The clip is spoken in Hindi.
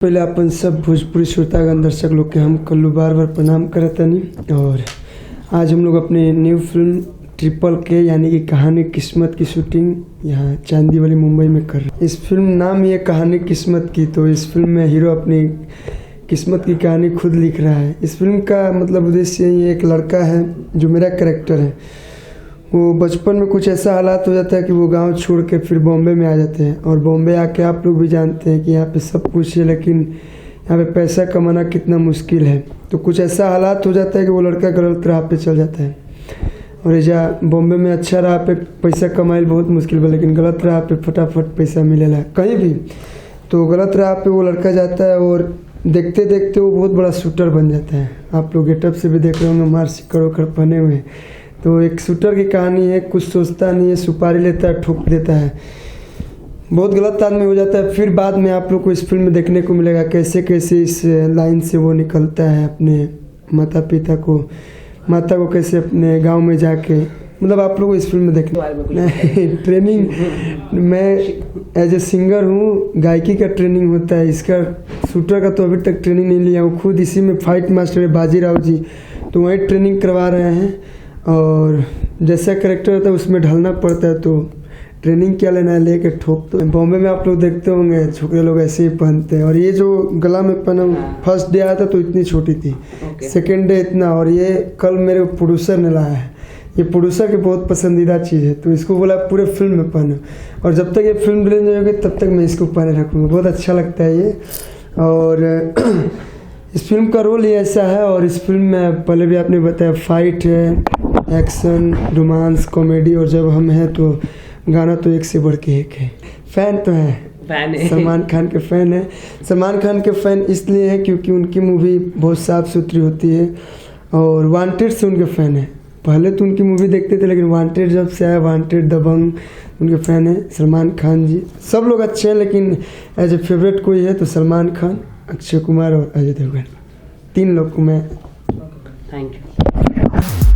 पहले अपन सब भोजपुरी श्रोतागण दर्शक लोग के हम कल्लू बार बार प्रणाम करतनी। और आज हम लोग अपने न्यू फिल्म ट्रिपल के यानी कि कहानी किस्मत की शूटिंग यहाँ चांदी वाली मुंबई में कर रहे हैं। इस फिल्म नाम ये कहानी किस्मत की, तो इस फिल्म में हीरो अपनी किस्मत की कहानी खुद लिख रहा है। इस फिल्म का मतलब उद्देश्य ये एक लड़का है जो मेरा कैरेक्टर है, वो बचपन में कुछ ऐसा हालात हो जाता है कि वो गांव छोड़ के फिर बॉम्बे में आ जाते हैं। और बॉम्बे आके आप लोग भी जानते हैं कि यहाँ पे सब कुछ है, लेकिन यहाँ पे पैसा कमाना कितना मुश्किल है। तो कुछ ऐसा हालात हो जाता है कि वो लड़का गलत राह पे चल जाता है। और ऐसा बॉम्बे में अच्छा राह पे पैसा कमाई बहुत मुश्किल है, लेकिन गलत राह पे फटाफट पैसा मिलेला कहीं भी। तो गलत राह पे वो लड़का जाता है और देखते देखते वो बहुत बड़ा शूटर बन जाता है। आप लोग गेटअप से भी देख रहे होंगे, मार सिक्कर पहने हुए। तो एक शूटर की कहानी है, कुछ सोचता नहीं है, सुपारी लेता है, ठोक देता है, बहुत गलत आदमी हो जाता है। फिर बाद में आप लोग को इस फिल्म में देखने को मिलेगा कैसे कैसे इस लाइन से वो निकलता है, अपने माता को कैसे अपने गांव में जाके, मतलब आप लोग को इस फिल्म में देखने ट्रेनिंग मैं एज ए सिंगर हूँ, गायकी का ट्रेनिंग होता है। इसका शूटर का तो अभी तक ट्रेनिंग नहीं लिया हूँ, खुद इसी में फाइट मास्टर है बाजीराव जी, तो वहीं ट्रेनिंग करवा रहे हैं। और जैसा करेक्टर होता है उसमें ढलना पड़ता है, तो ट्रेनिंग क्या लेना है, लेके ठोक। तो बॉम्बे में आप लोग देखते होंगे छोकरे लोग ऐसे ही पहनते हैं। और ये जो गला में पहना, फर्स्ट डे आया था तो इतनी छोटी थी, सेकेंड डे इतना। और ये कल मेरे प्रोड्यूसर ने लाया है, ये प्रोड्यूसर की बहुत पसंदीदा चीज़ है, तो इसको बोला पूरे फिल्म में पहनो। और जब तक ये फिल्म रिलीज नहीं होगी तब तक मैं इसको पहने रखूँगा, बहुत अच्छा लगता है ये। और इस फिल्म का रोल ही ऐसा है। और इस फिल्म में पहले भी आपने बताया फाइट है, एक्शन, रोमांस, कॉमेडी, और जब हम हैं तो गाना तो एक से बढ़ के एक है। फैन तो है, सलमान खान के फ़ैन है। सलमान खान के फ़ैन इसलिए है क्योंकि उनकी मूवी बहुत साफ़ सुथरी होती है। और वांटेड से उनके फ़ैन है, पहले तो उनकी मूवी देखते थे, लेकिन वांटेड जब से आया, वांटेड, दबंग, उनके फ़ैन है सलमान खान जी। सब लोग अच्छे हैं, लेकिन एज ए फेवरेट कोई है तो सलमान खान, अक्षय कुमार और अजय देवगन, तीन लोग को मैं। Thank you.